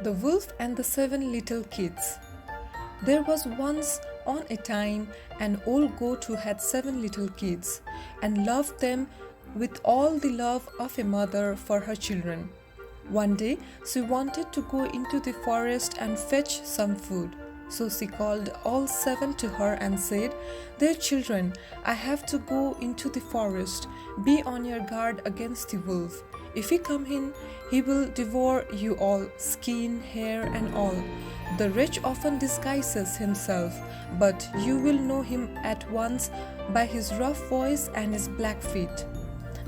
The Wolf and the Seven Little Kids. There was once on a time an old goat who had 7 little kids and loved them with all the love of a mother for her children. One day she wanted to go into the forest and fetch some food. So she called all 7 to her and said, "Dear children, I have to go into the forest. Be on your guard against the wolf. If he come in, he will devour you all, skin, hair, and all. The wretch often disguises himself, but you will know him at once by his rough voice and his black feet."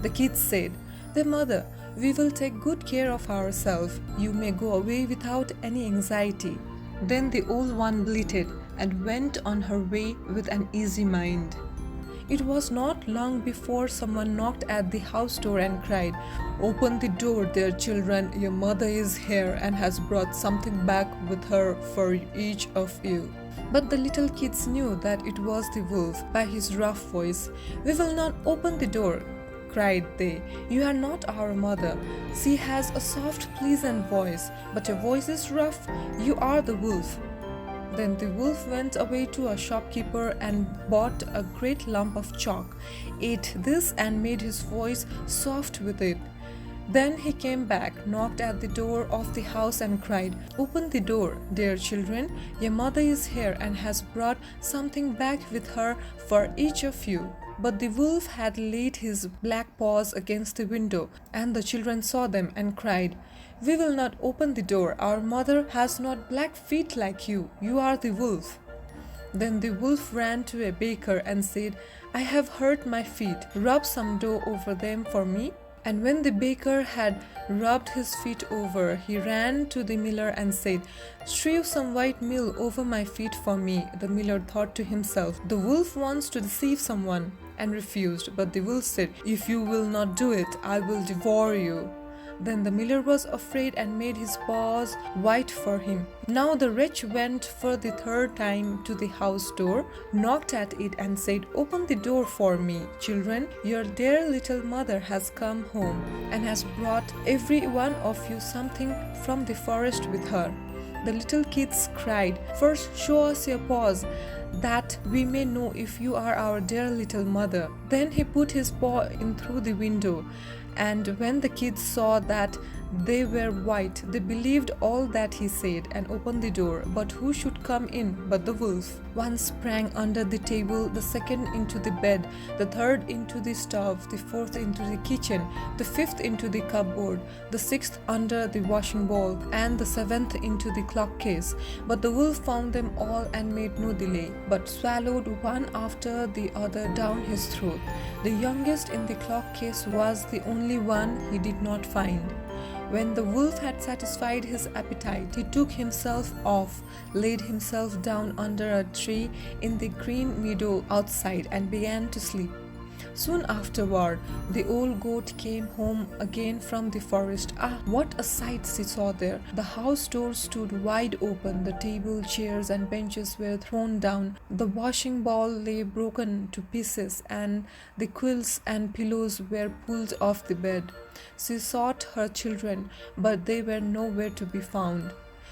The kids said, "Their mother, we will take good care of ourselves. You may go away without any anxiety." Then the old one bleated and went on her way with an easy mind. It was not long before someone knocked at the house door and cried, "Open the door, dear children, your mother is here and has brought something back with her for each of you." But the little kids knew that it was the wolf by his rough voice. "We will not open the door," cried they. "You are not our mother. She has a soft, pleasant voice, but your voice is rough. You are the wolf." Then the wolf went away to a shopkeeper and bought a great lump of chalk, ate this and made his voice soft with it. Then he came back, knocked at the door of the house and cried, "Open the door, dear children. Your mother is here and has brought something back with her for each of you." But the wolf had laid his black paws against the window, and the children saw them and cried, "We will not open the door. Our mother has not black feet like you. You are the wolf." Then the wolf ran to a baker and said, "I have hurt my feet. Rub some dough over them for me." And when the baker had rubbed his feet over, he ran to the miller and said, "Strew some white meal over my feet for me." The miller thought to himself, "The wolf wants to deceive someone," and refused. But the wolf said, "If you will not do it, I will devour you." Then the miller was afraid and made his paws white for him. Now the wretch went for the third time to the house door, knocked at it and said, "Open the door for me, children. Your dear little mother has come home and has brought every one of you something from the forest with her." The little kids cried, "First show us your paws, that we may know if you are our dear little mother." Then he put his paw in through the window, and when the kids saw that they were white, they believed all that he said and opened the door. But who should come in but the wolf? One sprang under the table, the second into the bed, the third into the stove, the fourth into the kitchen, the fifth into the cupboard, the sixth under the washing bowl, and the seventh into the clock case. But the wolf found them all and made no delay, but swallowed one after the other down his throat. The youngest in the clock case was the only one he did not find. When the wolf had satisfied his appetite, he took himself off, laid himself down under a tree in the green meadow outside, and began to sleep. Soon afterward, the old goat came home again from the forest. Ah, what a sight she saw there! The house door stood wide open, the table, chairs, and benches were thrown down, the washing bowl lay broken to pieces, and the quilts and pillows were pulled off the bed. She sought her children, but they were nowhere to be found.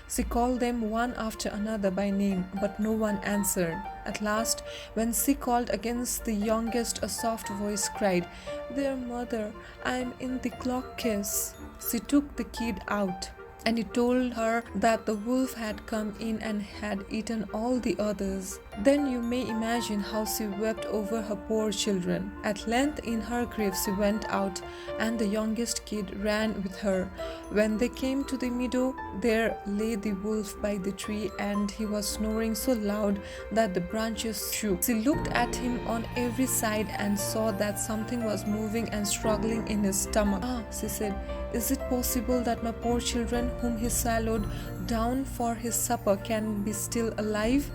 She called them one after another by name, but no one answered. At last, when she called against the youngest, a soft voice cried, "Dear mother, I am in the clock case." She took the kid out, and he told her that the wolf had come in and had eaten all the others. Then you may imagine how she wept over her poor children. At length in her grief she went out, and the youngest kid ran with her. When they came to the meadow, there lay the wolf by the tree, and he was snoring so loud that the branches shook. She looked at him on every side and saw that something was moving and struggling in his stomach. "Ah," she said, "is it possible that my poor children, whom he swallowed down for his supper, can be still alive?"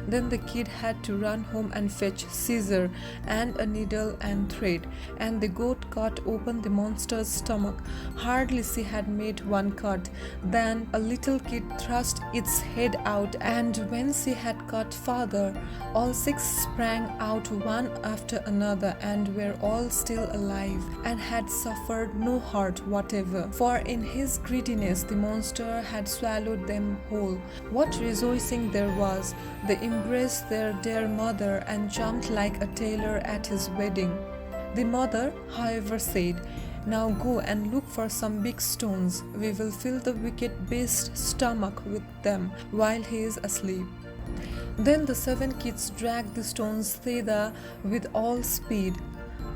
Then the kid had to run home and fetch scissor and a needle and thread, and the goat cut open the monster's stomach. Hardly she had made one cut, then a little kid thrust its head out, and when she had cut farther, all 6 sprang out one after another, and were all still alive, and had suffered no hurt whatever, for in his greediness the monster had swallowed them whole. What rejoicing there was! They embraced their dear mother and jumped like a tailor at his wedding. The mother, however, said, "Now go and look for some big stones. We will fill the wicked beast's stomach with them while he is asleep." Then the 7 kids dragged the stones thither with all speed,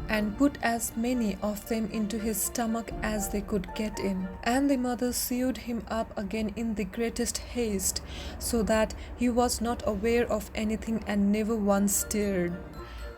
and put as many of them into his stomach as they could get in. And the mother sewed him up again in the greatest haste, so that he was not aware of anything and never once stirred.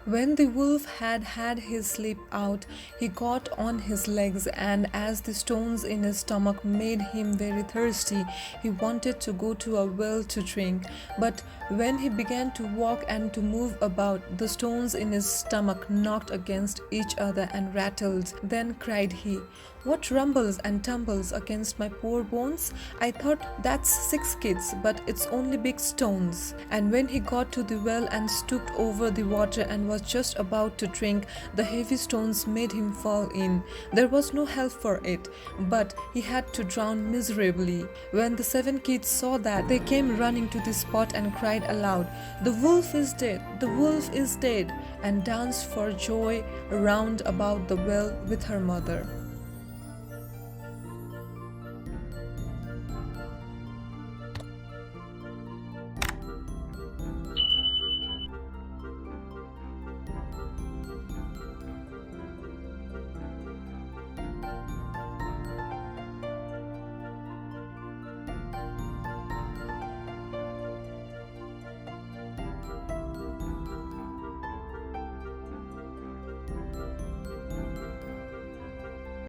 When the wolf had had his sleep out, he got on his legs, and as the stones in his stomach made him very thirsty, he wanted to go to a well to drink. But when he began to walk and to move about, the stones in his stomach knocked against each other and rattled. Then cried he, "What rumbles and tumbles against my poor bones? I thought that's 6 kids, but it's only big stones." And when he got to the well and stooped over the water and was just about to drink, the heavy stones made him fall in. There was no help for it, but he had to drown miserably. When the 7 kids saw that, they came running to the spot and cried aloud, "The wolf is dead! The wolf is dead!" and danced for joy round about the well with her mother.